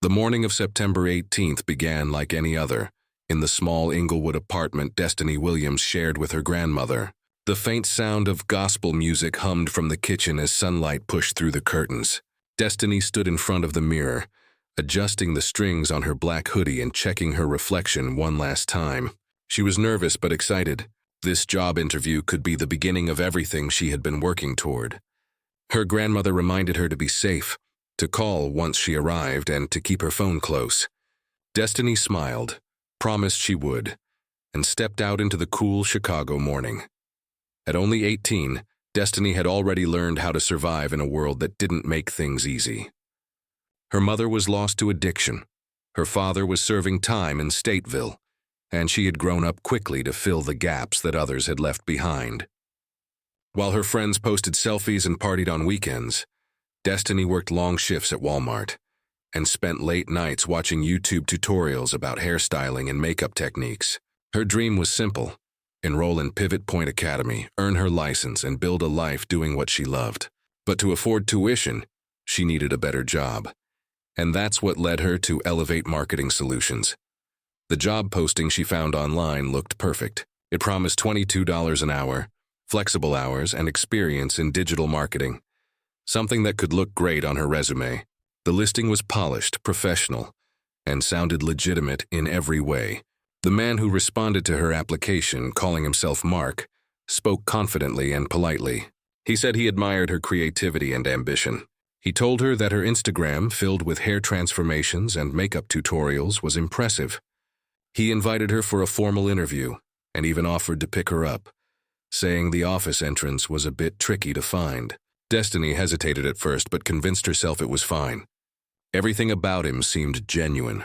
The morning of September 18th began like any other, in the small Inglewood apartment Destiny Williams shared with her grandmother. The faint sound of gospel music hummed from the kitchen as sunlight pushed through the curtains. Destiny stood in front of the mirror, adjusting the strings on her black hoodie and checking her reflection one last time. She was nervous but excited. This job interview could be the beginning of everything she had been working toward. Her grandmother reminded her to be safe, to call once she arrived, and to keep her phone close. Destiny smiled, promised she would, and stepped out into the cool Chicago morning. At only 18, Destiny had already learned how to survive in a world that didn't make things easy. Her mother was lost to addiction. Her father was serving time in Stateville, and she had grown up quickly to fill the gaps that others had left behind. While her friends posted selfies and partied on weekends, Destiny worked long shifts at Walmart and spent late nights watching YouTube tutorials about hairstyling and makeup techniques. Her dream was simple: enroll in Pivot Point Academy, earn her license, and build a life doing what she loved. But to afford tuition, she needed a better job. And that's what led her to Elevate Marketing Solutions. The job posting she found online looked perfect. It promised $22 an hour, flexible hours, and experience in digital marketing. Something that could look great on her resume. The listing was polished, professional, and sounded legitimate in every way. The man who responded to her application, calling himself Mark, spoke confidently and politely. He said he admired her creativity and ambition. He told her that her Instagram, filled with hair transformations and makeup tutorials, was impressive. He invited her for a formal interview and even offered to pick her up, saying the office entrance was a bit tricky to find. Destiny hesitated at first but convinced herself it was fine. Everything about him seemed genuine.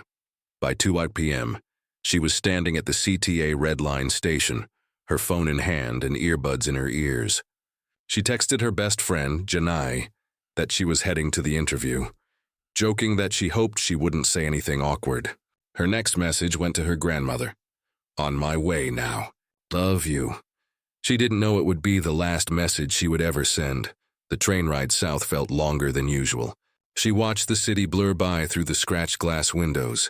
By 2 p.m., she was standing at the CTA Red Line station, her phone in hand and earbuds in her ears. She texted her best friend, Janai, that she was heading to the interview, joking that she hoped she wouldn't say anything awkward. Her next message went to her grandmother. "On my way now. Love you." She didn't know it would be the last message she would ever send. The train ride south felt longer than usual. She watched the city blur by through the scratched glass windows,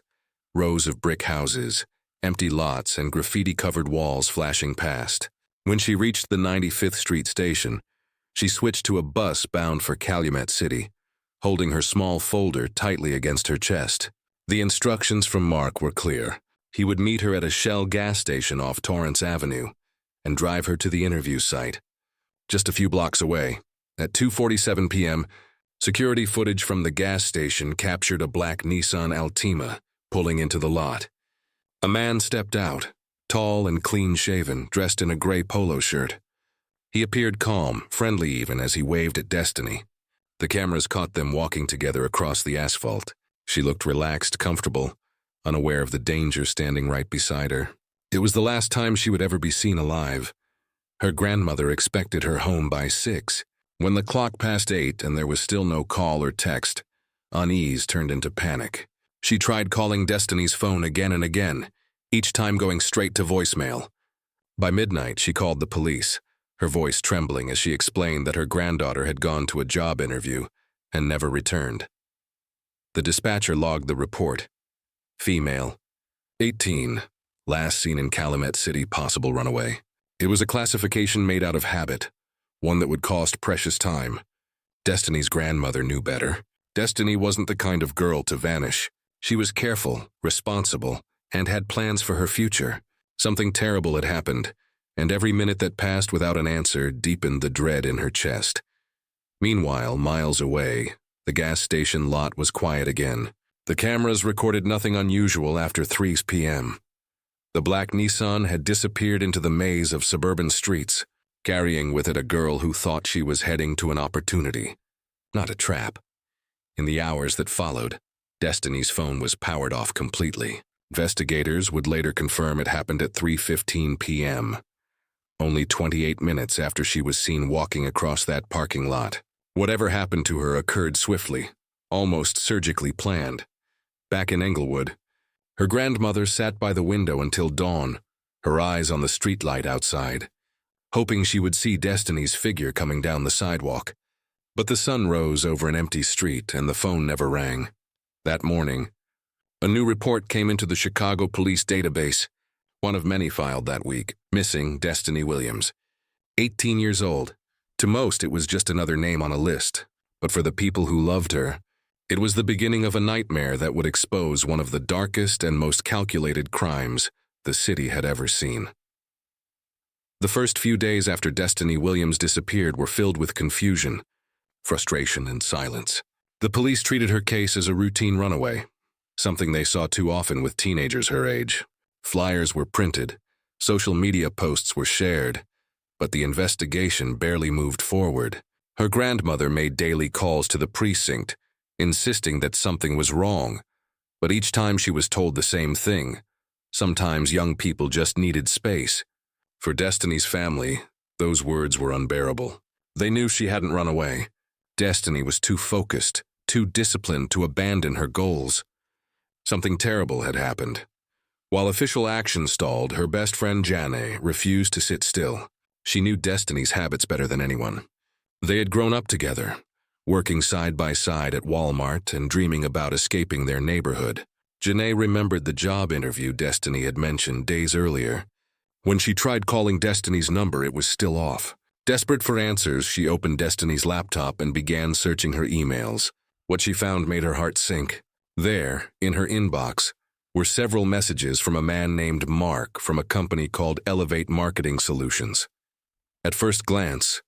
rows of brick houses, empty lots, and graffiti-covered walls flashing past. When she reached the 95th Street station, she switched to a bus bound for Calumet City, holding her small folder tightly against her chest. The instructions from Mark were clear. He would meet her at a Shell gas station off Torrance Avenue and drive her to the interview site. Just a few blocks away, at 2:47 p.m., security footage from the gas station captured a black Nissan Altima pulling into the lot. A man stepped out, tall and clean-shaven, dressed in a gray polo shirt. He appeared calm, friendly even, as he waved at Destiny. The cameras caught them walking together across the asphalt. She looked relaxed, comfortable, unaware of the danger standing right beside her. It was the last time she would ever be seen alive. Her grandmother expected her home by 6. When the clock passed 8 and there was still no call or text, unease turned into panic. She tried calling Destiny's phone again and again, each time going straight to voicemail. By midnight, she called the police, her voice trembling as she explained that her granddaughter had gone to a job interview and never returned. The dispatcher logged the report. Female, 18, last seen in Calumet City, possible runaway. It was a classification made out of habit, one that would cost precious time. Destiny's grandmother knew better. Destiny wasn't the kind of girl to vanish. She was careful, responsible, and had plans for her future. Something terrible had happened, and every minute that passed without an answer deepened the dread in her chest. Meanwhile, miles away, the gas station lot was quiet again. The cameras recorded nothing unusual after 3 p.m. The black Nissan had disappeared into the maze of suburban streets, carrying with it a girl who thought she was heading to an opportunity, not a trap. In the hours that followed, Destiny's phone was powered off completely. Investigators would later confirm it happened at 3:15 p.m., only 28 minutes after she was seen walking across that parking lot. Whatever happened to her occurred swiftly, almost surgically planned. Back in Englewood, her grandmother sat by the window until dawn, her eyes on the streetlight outside, hoping she would see Destiny's figure coming down the sidewalk. But the sun rose over an empty street and the phone never rang. That morning, A new report came into the Chicago police database, one of many filed that week, missing Destiny Williams. 18 years old. To most, it was just another name on a list, but for the people who loved her, it was the beginning of a nightmare that would expose one of the darkest and most calculated crimes the city had ever seen. The first few days after Destiny Williams disappeared were filled with confusion, frustration, and silence. The police treated her case as a routine runaway, something they saw too often with teenagers her age. Flyers were printed, social media posts were shared, but the investigation barely moved forward. Her grandmother made daily calls to the precinct, insisting that something was wrong, but each time she was told the same thing. Sometimes young people just needed space. For Destiny's family, those words were unbearable. They knew she hadn't run away. Destiny was too focused, too disciplined to abandon her goals. Something terrible had happened. While official action stalled, her best friend Janae refused to sit still. She knew Destiny's habits better than anyone. They had grown up together, working side by side at Walmart and dreaming about escaping their neighborhood. Janae remembered the job interview Destiny had mentioned days earlier. When she tried calling Destiny's number, it was still off. Desperate for answers, she opened Destiny's laptop and began searching her emails. What she found made her heart sink. There, in her inbox, were several messages from a man named Mark from a company called Elevate Marketing Solutions. At first glance,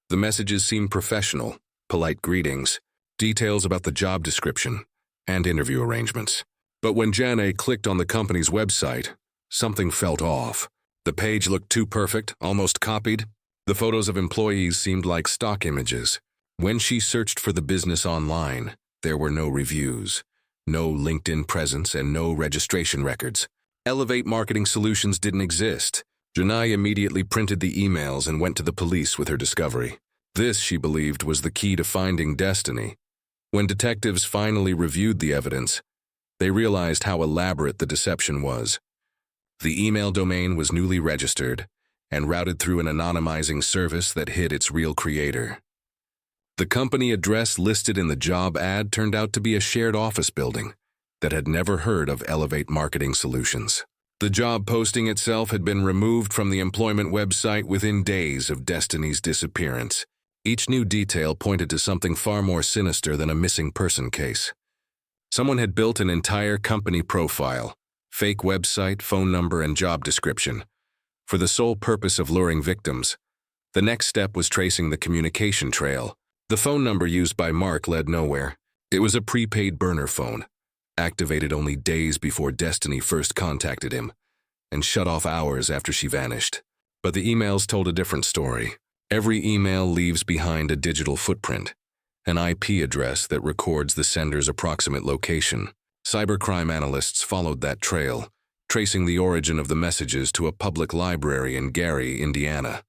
the messages seemed professional, polite greetings, details about the job description, and interview arrangements. But when Janae clicked on the company's website, something felt off. The page looked too perfect, almost copied. The photos of employees seemed like stock images. When she searched for the business online, there were no reviews, no LinkedIn presence, and no registration records. Elevate Marketing Solutions didn't exist. Janae immediately printed the emails and went to the police with her discovery. This, she believed, was the key to finding Destiny. When detectives finally reviewed the evidence, they realized how elaborate the deception was. The email domain was newly registered and routed through an anonymizing service that hid its real creator. The company address listed in the job ad turned out to be a shared office building that had never heard of Elevate Marketing Solutions. The job posting itself had been removed from the employment website within days of Destiny's disappearance. Each new detail pointed to something far more sinister than a missing person case. Someone had built an entire company profile, fake website, phone number, and job description, for the sole purpose of luring victims. The next step was tracing the communication trail. The phone number used by Mark led nowhere. It was a prepaid burner phone, activated only days before Destiny first contacted him, and shut off hours after she vanished. But the emails told a different story. Every email leaves behind a digital footprint, an IP address that records the sender's approximate location. Cybercrime analysts followed that trail, tracing the origin of the messages to a public library in Gary, Indiana.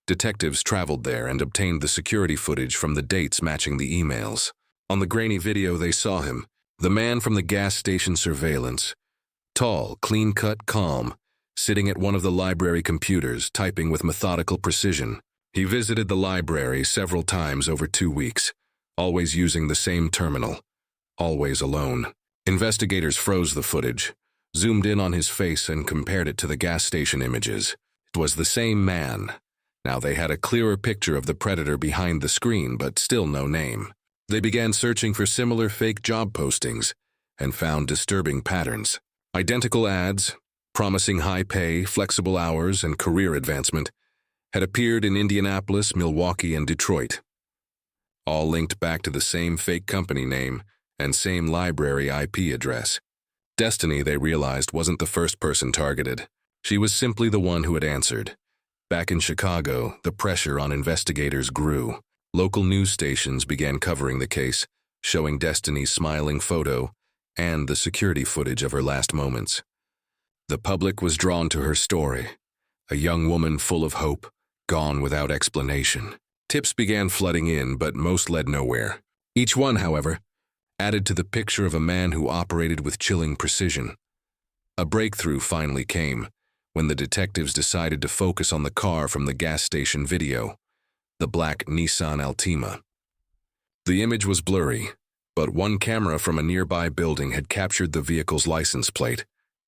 Detectives traveled there and obtained the security footage from the dates matching the emails. On the grainy video, they saw him, the man from the gas station surveillance. Tall, clean-cut, calm, sitting at one of the library computers, typing with methodical precision. He visited the library several times over 2 weeks, always using the same terminal, always alone. Investigators froze the footage, zoomed in on his face, and compared it to the gas station images. It was the same man. Now they had a clearer picture of the predator behind the screen, but still no name. They began searching for similar fake job postings and found disturbing patterns. Identical ads, promising high pay, flexible hours, and career advancement, had appeared in Indianapolis, Milwaukee, and Detroit. All linked back to the same fake company name and same library IP address. Destiny, they realized, wasn't the first person targeted. She was simply the one who had answered. Back in Chicago, the pressure on investigators grew. Local news stations began covering the case, showing Destiny's smiling photo and the security footage of her last moments. The public was drawn to her story, a young woman full of hope, gone without explanation. Tips began flooding in, but most led nowhere. Each one, however, added to the picture of a man who operated with chilling precision. A breakthrough finally came when the detectives decided to focus on the car from the gas station video, the black Nissan Altima. The image was blurry, but one camera from a nearby building had captured the vehicle's license plate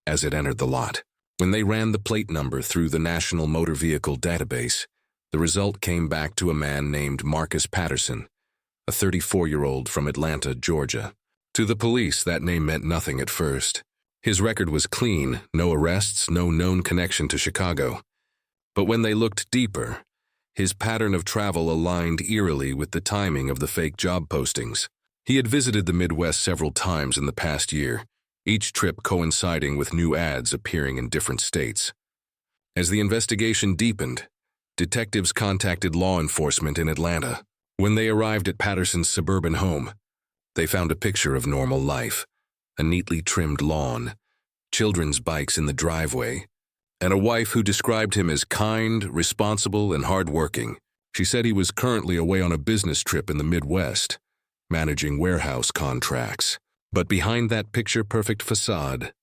as it entered the lot. When they ran the plate number through the National Motor Vehicle Database, the result came back to a man named Marcus Patterson, a 34-year-old from Atlanta, Georgia. To the police, that name meant nothing at first. His record was clean, no arrests, no known connection to Chicago. But when they looked deeper, his pattern of travel aligned eerily with the timing of the fake job postings. He had visited the Midwest several times in the past year, each trip coinciding with new ads appearing in different states. As the investigation deepened, detectives contacted law enforcement in Atlanta. When they arrived at Patterson's suburban home, they found a picture of normal life: a neatly trimmed lawn, children's bikes in the driveway, and a wife who described him as kind, responsible, and hardworking. She said he was currently away on a business trip in the Midwest, managing warehouse contracts. But behind that picture-perfect facade,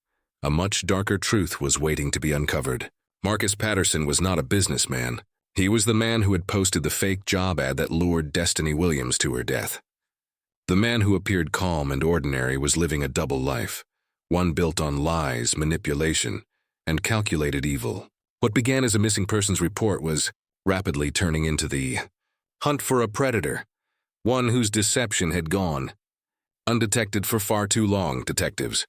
a much darker truth was waiting to be uncovered. Marcus Patterson was not a businessman. He was the man who had posted the fake job ad that lured Destiny Williams to her death. The man who appeared calm and ordinary was living a double life, one built on lies, manipulation, and calculated evil. What began as a missing persons report was rapidly turning into the hunt for a predator, one whose deception had gone undetected for far too long. Detectives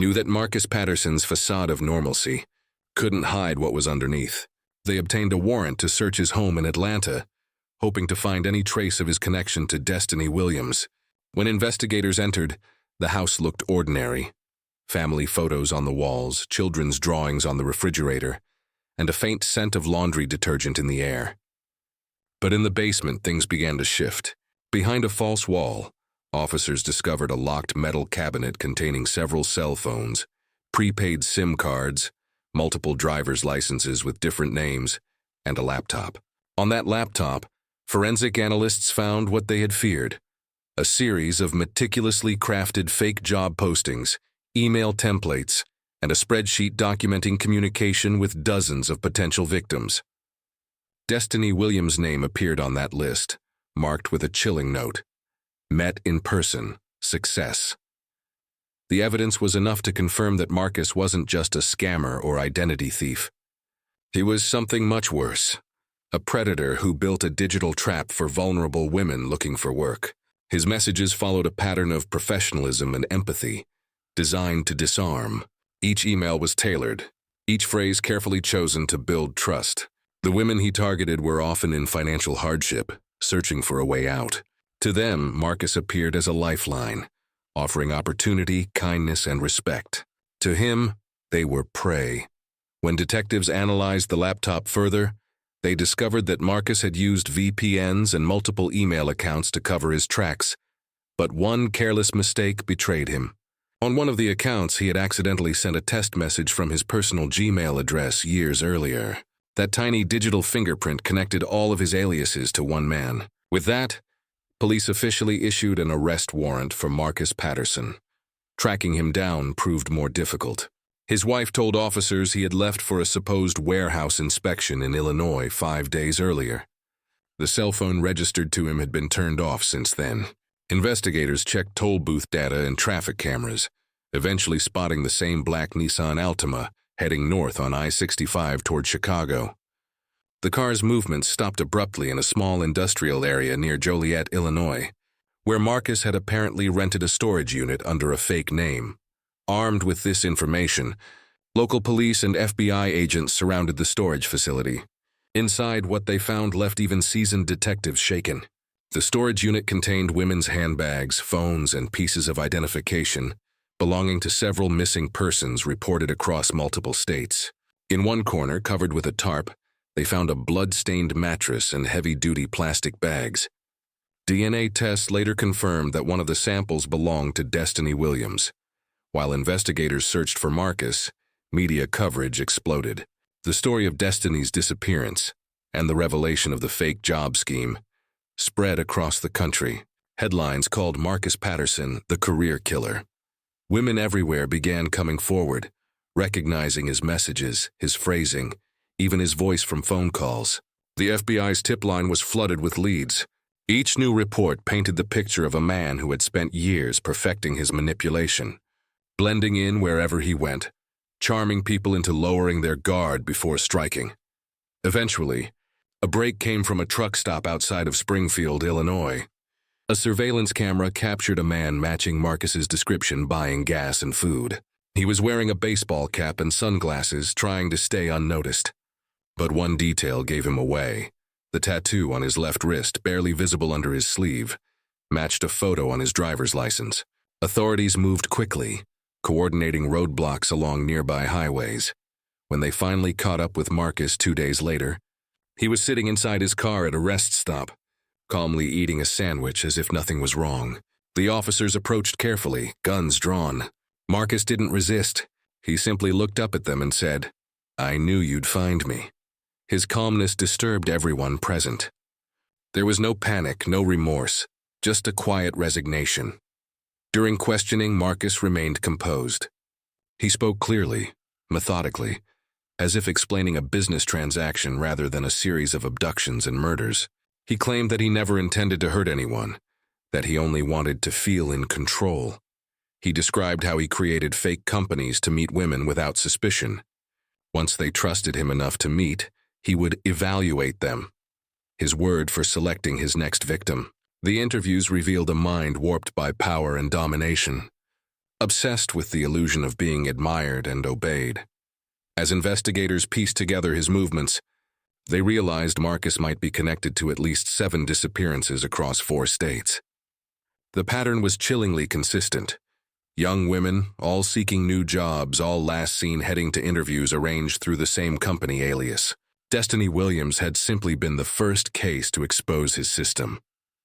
knew that Marcus Patterson's facade of normalcy couldn't hide what was underneath. They obtained a warrant to search his home in Atlanta, hoping to find any trace of his connection to Destiny Williams. When investigators entered, the house looked ordinary. Family photos on the walls, children's drawings on the refrigerator, and a faint scent of laundry detergent in the air. But in the basement, things began to shift. Behind a false wall, officers discovered a locked metal cabinet containing several cell phones, prepaid SIM cards, multiple driver's licenses with different names, and a laptop. On that laptop, forensic analysts found what they had feared: a series of meticulously crafted fake job postings, email templates, and a spreadsheet documenting communication with dozens of potential victims. Destiny Williams' name appeared on that list, marked with a chilling note: met in person, success. The evidence was enough to confirm that Marcus wasn't just a scammer or identity thief. He was something much worse: a predator who built a digital trap for vulnerable women looking for work. His messages followed a pattern of professionalism and empathy, designed to disarm. Each email was tailored, each phrase carefully chosen to build trust. The women he targeted were often in financial hardship, searching for a way out. To them, Marcus appeared as a lifeline, offering opportunity, kindness, and respect. To him, they were prey. When detectives analyzed the laptop further, they discovered that Marcus had used VPNs and multiple email accounts to cover his tracks, but one careless mistake betrayed him. On one of the accounts, he had accidentally sent a test message from his personal Gmail address years earlier. That tiny digital fingerprint connected all of his aliases to one man. With that, police officially issued an arrest warrant for Marcus Patterson. Tracking him down proved more difficult. His wife told officers he had left for a supposed warehouse inspection in Illinois 5 days earlier. The cell phone registered to him had been turned off since then. Investigators checked toll booth data and traffic cameras, eventually spotting the same black Nissan Altima heading north on I-65 toward Chicago. The car's movement stopped abruptly in a small industrial area near Joliet, Illinois, where Marcus had apparently rented a storage unit under a fake name. Armed with this information, local police and FBI agents surrounded the storage facility. Inside, what they found left even seasoned detectives shaken. The storage unit contained women's handbags, phones, and pieces of identification belonging to several missing persons reported across multiple states. In one corner, covered with a tarp, they found a blood-stained mattress and heavy-duty plastic bags. DNA tests later confirmed that one of the samples belonged to Destiny Williams. While investigators searched for Marcus, media coverage exploded. The story of Destiny's disappearance and the revelation of the fake job scheme spread across the country. Headlines called Marcus Patterson the career killer. Women everywhere began coming forward, recognizing his messages, his phrasing, even his voice from phone calls. The FBI's tip line was flooded with leads, Each new report painted the picture of a man who had spent years perfecting his manipulation, blending in wherever he went, charming people into lowering their guard before striking. Eventually, a break came from a truck stop outside of Springfield, Illinois. A surveillance camera captured a man matching Marcus's description buying gas and food. He was wearing a baseball cap and sunglasses, trying to stay unnoticed. But one detail gave him away. The tattoo on his left wrist, barely visible under his sleeve, matched a photo on his driver's license. Authorities moved quickly, coordinating roadblocks along nearby highways. When they finally caught up with Marcus 2 days later, he was sitting inside his car at a rest stop, calmly eating a sandwich as if nothing was wrong. The officers approached carefully, guns drawn. Marcus didn't resist. He simply looked up at them and said, "I knew you'd find me." His calmness disturbed everyone present. There was no panic, no remorse, just a quiet resignation. During questioning, Marcus remained composed. He spoke clearly, methodically, as if explaining a business transaction rather than a series of abductions and murders. He claimed that he never intended to hurt anyone, that he only wanted to feel in control. He described how he created fake companies to meet women without suspicion. Once they trusted him enough to meet, he would evaluate them, his word for selecting his next victim. The interviews revealed a mind warped by power and domination, obsessed with the illusion of being admired and obeyed. As investigators pieced together his movements, they realized Marcus might be connected to at least 7 disappearances across 4 states. The pattern was chillingly consistent. Young women, all seeking new jobs, all last seen heading to interviews arranged through the same company alias. Destiny Williams had simply been the first case to expose his system.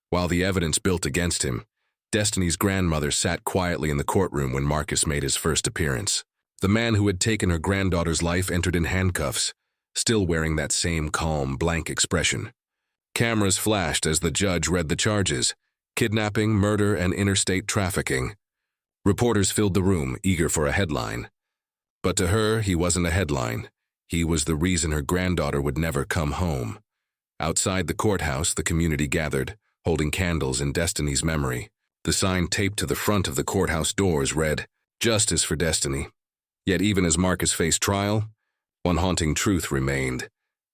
While the evidence built against him, Destiny's grandmother sat quietly in the courtroom when Marcus made his first appearance. The man who had taken her granddaughter's life entered in handcuffs, still wearing that same calm, blank expression. Cameras flashed as the judge read the charges: kidnapping, murder, and interstate trafficking. Reporters filled the room, eager for a headline. But to her, he wasn't a headline. He was the reason her granddaughter would never come home. Outside the courthouse, the community gathered, holding candles in Destiny's memory. The sign taped to the front of the courthouse doors read, "Justice for Destiny." Yet even as Marcus faced trial, one haunting truth remained.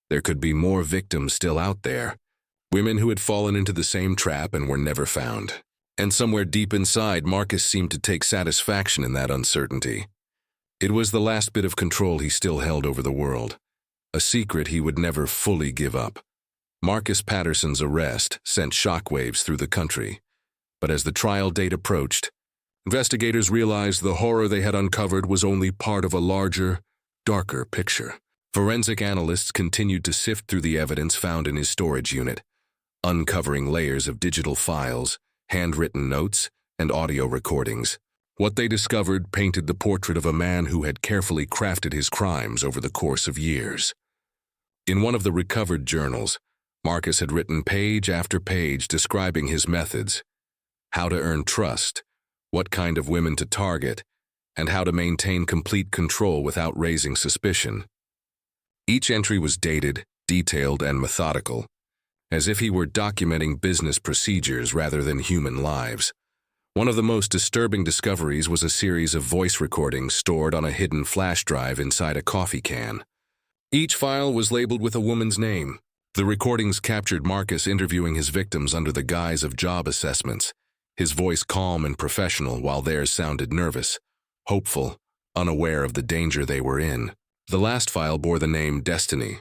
There could be more victims still out there, women who had fallen into the same trap and were never found. And somewhere deep inside, Marcus seemed to take satisfaction in that uncertainty. It was the last bit of control he still held over the world, a secret he would never fully give up. Marcus Patterson's arrest sent shockwaves through the country, but as the trial date approached, investigators realized the horror they had uncovered was only part of a larger, darker picture. Forensic analysts continued to sift through the evidence found in his storage unit, uncovering layers of digital files, handwritten notes, and audio recordings. What they discovered painted the portrait of a man who had carefully crafted his crimes over the course of years. In one of the recovered journals, Marcus had written page after page describing his methods, how to earn trust, what kind of women to target, and how to maintain complete control without raising suspicion. Each entry was dated, detailed, and methodical, as if he were documenting business procedures rather than human lives. One of the most disturbing discoveries was a series of voice recordings stored on a hidden flash drive inside a coffee can. Each file was labeled with a woman's name. The recordings captured Marcus interviewing his victims under the guise of job assessments, his voice calm and professional while theirs sounded nervous, hopeful, unaware of the danger they were in. The last file bore the name Destiny.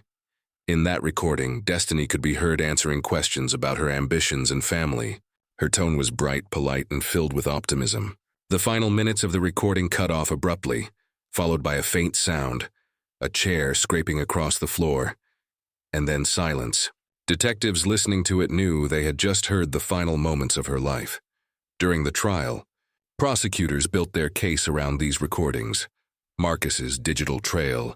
In that recording, Destiny could be heard answering questions about her ambitions and family. Her tone was bright, polite, and filled with optimism. The final minutes of the recording cut off abruptly, followed by a faint sound, a chair scraping across the floor, and then silence. Detectives listening to it knew they had just heard the final moments of her life. During the trial, prosecutors built their case around these recordings, Marcus's digital trail,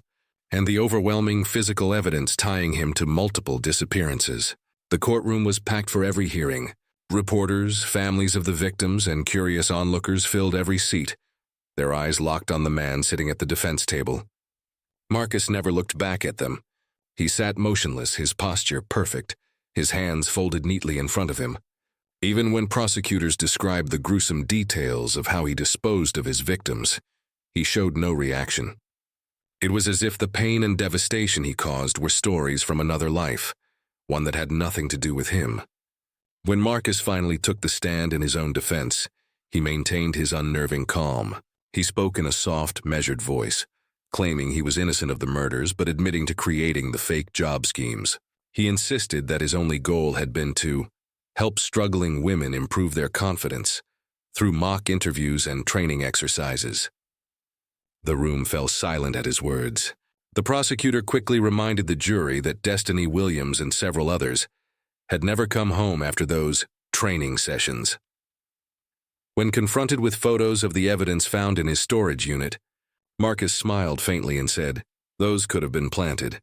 and the overwhelming physical evidence tying him to multiple disappearances. The courtroom was packed for every hearing. Reporters, families of the victims, and curious onlookers filled every seat, their eyes locked on the man sitting at the defense table. Marcus never looked back at them. He sat motionless, his posture perfect, his hands folded neatly in front of him. Even when prosecutors described the gruesome details of how he disposed of his victims, he showed no reaction. It was as if the pain and devastation he caused were stories from another life, one that had nothing to do with him. When Marcus finally took the stand in his own defense, he maintained his unnerving calm. He spoke in a soft, measured voice, claiming he was innocent of the murders but admitting to creating the fake job schemes. He insisted that his only goal had been to help struggling women improve their confidence through mock interviews and training exercises. The room fell silent at his words. The prosecutor quickly reminded the jury that Destiny Williams and several others had never come home after those training sessions. When confronted with photos of the evidence found in his storage unit, Marcus smiled faintly and said, "Those could have been planted.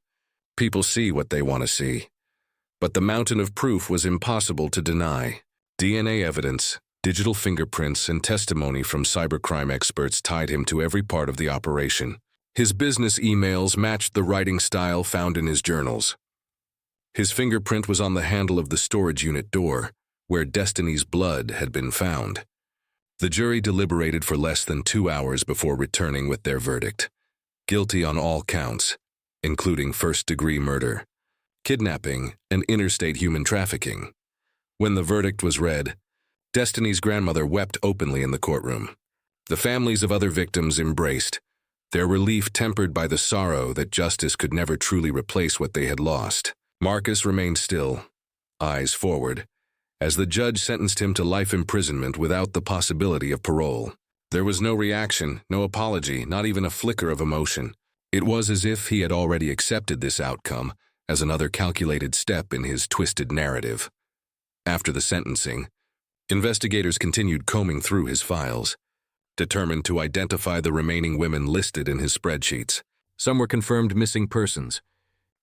People see what they want to see." But the mountain of proof was impossible to deny. DNA evidence, digital fingerprints, and testimony from cybercrime experts tied him to every part of the operation. His business emails matched the writing style found in his journals. His fingerprint was on the handle of the storage unit door, where Destiny's blood had been found. The jury deliberated for less than 2 hours before returning with their verdict. Guilty on all counts, including first-degree murder, kidnapping, and interstate human trafficking. When the verdict was read, Destiny's grandmother wept openly in the courtroom. The families of other victims embraced, their relief tempered by the sorrow that justice could never truly replace what they had lost. Marcus remained still, eyes forward, as the judge sentenced him to life imprisonment without the possibility of parole. There was no reaction, no apology, not even a flicker of emotion. It was as if he had already accepted this outcome as another calculated step in his twisted narrative. After the sentencing, investigators continued combing through his files, determined to identify the remaining women listed in his spreadsheets. Some were confirmed missing persons.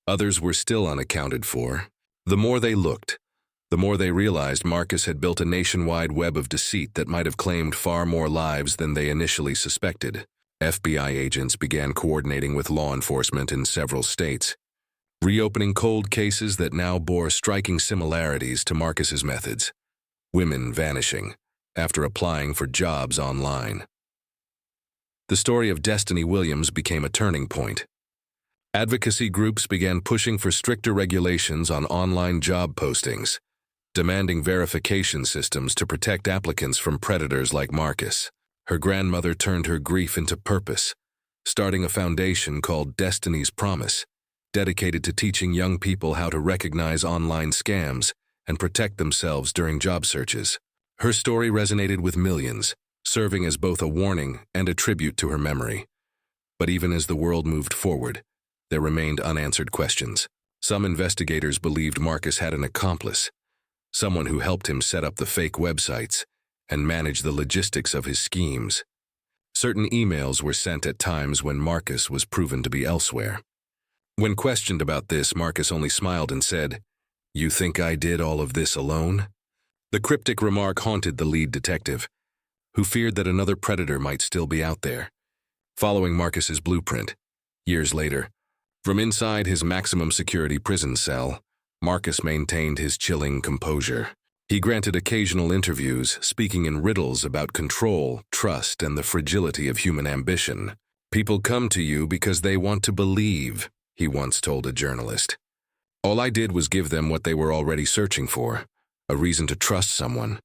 Others were still unaccounted for. The more they looked, the more they realized Marcus had built a nationwide web of deceit that might have claimed far more lives than they initially suspected. FBI agents began coordinating with law enforcement in several states, reopening cold cases that now bore striking similarities to Marcus's methods. Women vanishing after applying for jobs online. The story of Destiny Williams became a turning point. Advocacy groups began pushing for stricter regulations on online job postings, demanding verification systems to protect applicants from predators like Marcus. Her grandmother turned her grief into purpose, starting a foundation called Destiny's Promise, dedicated to teaching young people how to recognize online scams and protect themselves during job searches. Her story resonated with millions, serving as both a warning and a tribute to her memory. But even as the world moved forward, there remained unanswered questions. Some investigators believed Marcus had an accomplice, someone who helped him set up the fake websites and manage the logistics of his schemes. Certain emails were sent at times when Marcus was proven to be elsewhere. When questioned about this, Marcus only smiled and said, "You think I did all of this alone?" The cryptic remark haunted the lead detective, who feared that another predator might still be out there, following Marcus's blueprint. Years later, from inside his maximum security prison cell, Marcus maintained his chilling composure. He granted occasional interviews, speaking in riddles about control, trust, and the fragility of human ambition. "People come to you because they want to believe," he once told a journalist. "All I did was give them what they were already searching for, a reason to trust someone."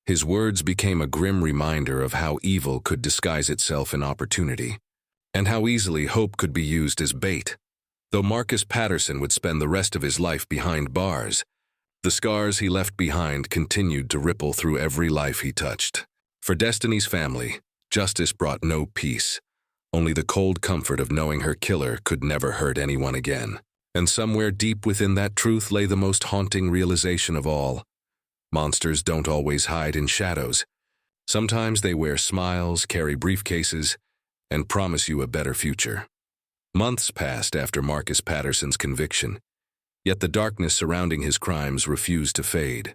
His words became a grim reminder of how evil could disguise itself in opportunity, and how easily hope could be used as bait. Though Marcus Patterson would spend the rest of his life behind bars, the scars he left behind continued to ripple through every life he touched. For Destiny's family, justice brought no peace, only the cold comfort of knowing her killer could never hurt anyone again. And somewhere deep within that truth lay the most haunting realization of all. Monsters don't always hide in shadows. Sometimes they wear smiles, carry briefcases, and promise you a better future. Months passed after Marcus Patterson's conviction, yet the darkness surrounding his crimes refused to fade.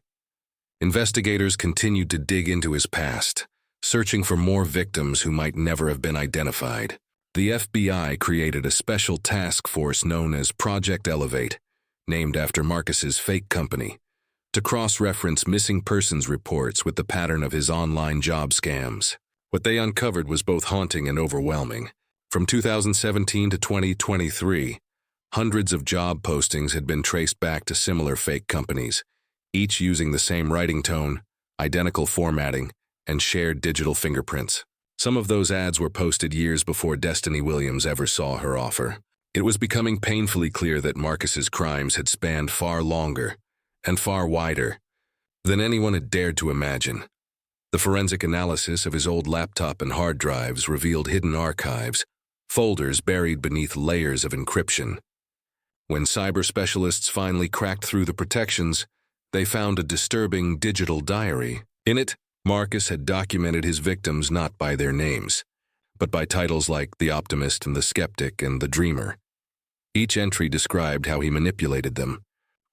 Investigators continued to dig into his past, searching for more victims who might never have been identified. The FBI created a special task force known as Project Elevate, named after Marcus's fake company, to cross-reference missing persons reports with the pattern of his online job scams. What they uncovered was both haunting and overwhelming. From 2017 to 2023, hundreds of job postings had been traced back to similar fake companies, each using the same writing tone, identical formatting, and shared digital fingerprints. Some of those ads were posted years before Destiny Williams ever saw her offer. It was becoming painfully clear that Marcus's crimes had spanned far longer and far wider than anyone had dared to imagine. The forensic analysis of his old laptop and hard drives revealed hidden archives, folders buried beneath layers of encryption. When cyber specialists finally cracked through the protections, they found a disturbing digital diary. In it, Marcus had documented his victims not by their names, but by titles like The Optimist and The Skeptic and The Dreamer. Each entry described how he manipulated them,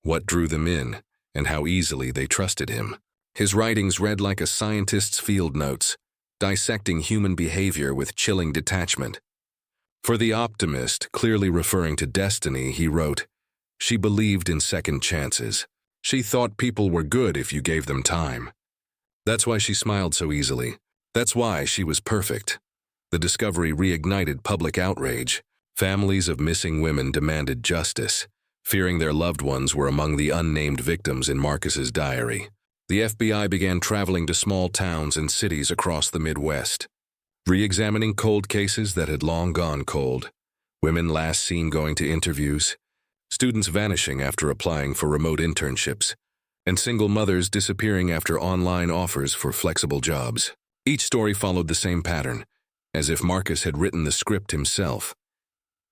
what drew them in, and how easily they trusted him. His writings read like a scientist's field notes, dissecting human behavior with chilling detachment. For The Optimist, clearly referring to Destiny, he wrote, "She believed in second chances. She thought people were good if you gave them time. That's why she smiled so easily. That's why she was perfect." The discovery reignited public outrage. Families of missing women demanded justice, fearing their loved ones were among the unnamed victims in Marcus's diary. The FBI began traveling to small towns and cities across the Midwest, re-examining cold cases that had long gone cold, women last seen going to interviews, students vanishing after applying for remote internships, and single mothers disappearing after online offers for flexible jobs. Each story followed the same pattern, as if Marcus had written the script himself.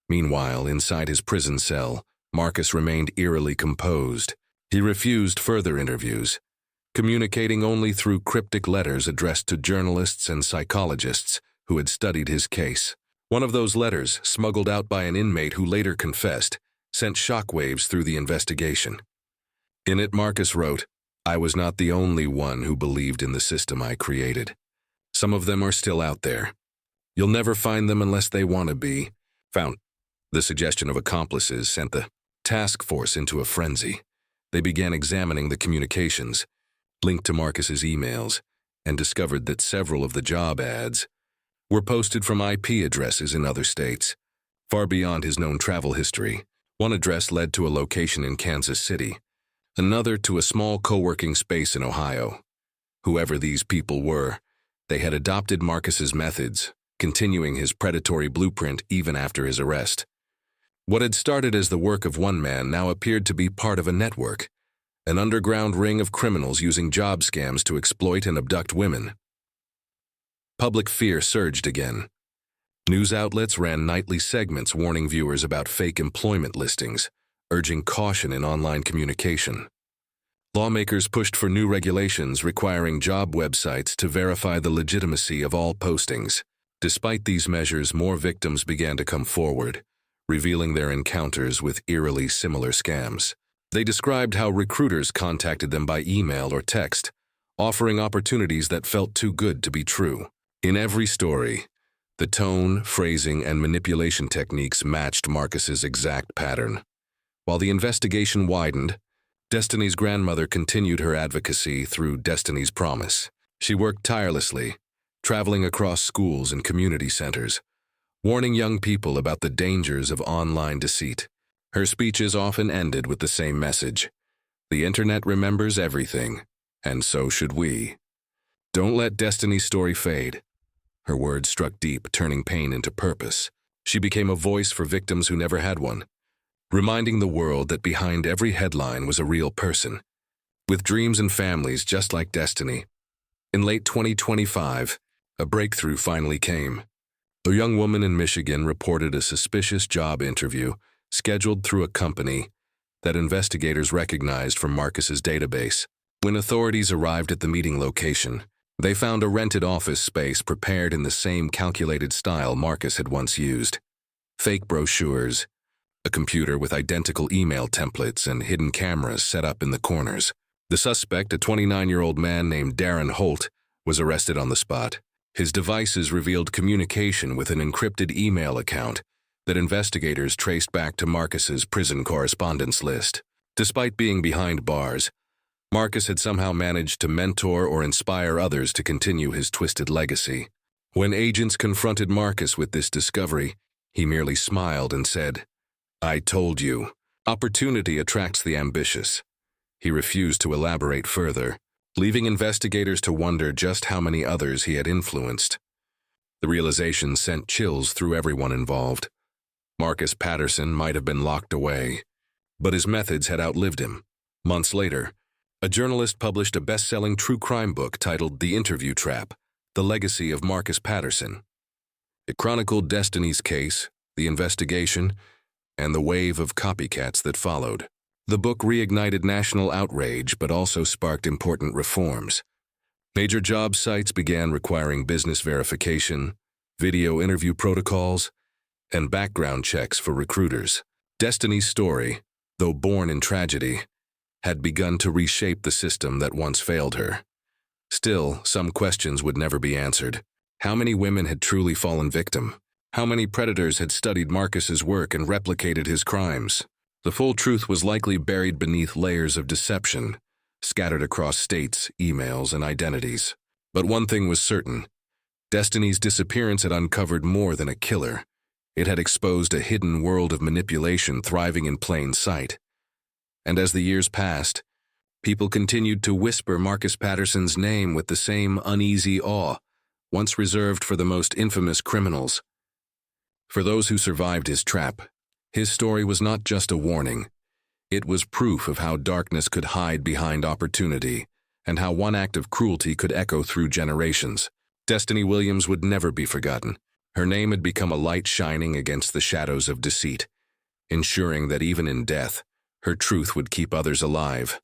Meanwhile, inside his prison cell, Marcus remained eerily composed. He refused further interviews, communicating only through cryptic letters addressed to journalists and psychologists who had studied his case. One of those letters, smuggled out by an inmate who later confessed, sent shockwaves through the investigation. In it, Marcus wrote, "I was not the only one who believed in the system I created. Some of them are still out there. You'll never find them unless they want to be found." The suggestion of accomplices sent the task force into a frenzy. They began examining the communications, linked to Marcus's emails, and discovered that several of the job ads were posted from IP addresses in other states, far beyond his known travel history. One address led to a location in Kansas City, another to a small co-working space in Ohio. Whoever these people were, they had adopted Marcus's methods, continuing his predatory blueprint even after his arrest. What had started as the work of one man now appeared to be part of a network, an underground ring of criminals using job scams to exploit and abduct women. Public fear surged again. News outlets ran nightly segments warning viewers about fake employment listings, urging caution in online communication. Lawmakers pushed for new regulations requiring job websites to verify the legitimacy of all postings. Despite these measures, more victims began to come forward, revealing their encounters with eerily similar scams. They described how recruiters contacted them by email or text, offering opportunities that felt too good to be true. In every story, the tone, phrasing, and manipulation techniques matched Marcus's exact pattern. While the investigation widened, Destiny's grandmother continued her advocacy through Destiny's Promise. She worked tirelessly, traveling across schools and community centers, warning young people about the dangers of online deceit. Her speeches often ended with the same message: the internet remembers everything, and so should we. Don't let Destiny's story fade. Her words struck deep, turning pain into purpose. She became a voice for victims who never had one, reminding the world that behind every headline was a real person, with dreams and families just like Destiny. In late 2025, a breakthrough finally came. A young woman in Michigan reported a suspicious job interview scheduled through a company that investigators recognized from Marcus's database. When authorities arrived at the meeting location, they found a rented office space prepared in the same calculated style Marcus had once used. Fake brochures, a computer with identical email templates, and hidden cameras set up in the corners. The suspect, a 29-year-old man named Darren Holt, was arrested on the spot. His devices revealed communication with an encrypted email account that investigators traced back to Marcus's prison correspondence list. Despite being behind bars, Marcus had somehow managed to mentor or inspire others to continue his twisted legacy. When agents confronted Marcus with this discovery, he merely smiled and said, "I told you, opportunity attracts the ambitious." He refused to elaborate further, leaving investigators to wonder just how many others he had influenced. The realization sent chills through everyone involved. Marcus Patterson might have been locked away, but his methods had outlived him. Months later, a journalist published a best-selling true crime book titled The Interview Trap: The Legacy of Marcus Patterson. It chronicled Destiny's case, the investigation, and the wave of copycats that followed. The book reignited national outrage but also sparked important reforms. Major job sites began requiring business verification, video interview protocols, and background checks for recruiters. Destiny's story, though born in tragedy, had begun to reshape the system that once failed her. Still, some questions would never be answered. How many women had truly fallen victim? How many predators had studied Marcus's work and replicated his crimes? The full truth was likely buried beneath layers of deception, scattered across states, emails, and identities. But one thing was certain: Destiny's disappearance had uncovered more than a killer. It had exposed a hidden world of manipulation thriving in plain sight. And as the years passed, people continued to whisper Marcus Patterson's name with the same uneasy awe once reserved for the most infamous criminals. For those who survived his trap, his story was not just a warning. It was proof of how darkness could hide behind opportunity and how one act of cruelty could echo through generations. Destiny Williams would never be forgotten. Her name had become a light shining against the shadows of deceit, ensuring that even in death, her truth would keep others alive.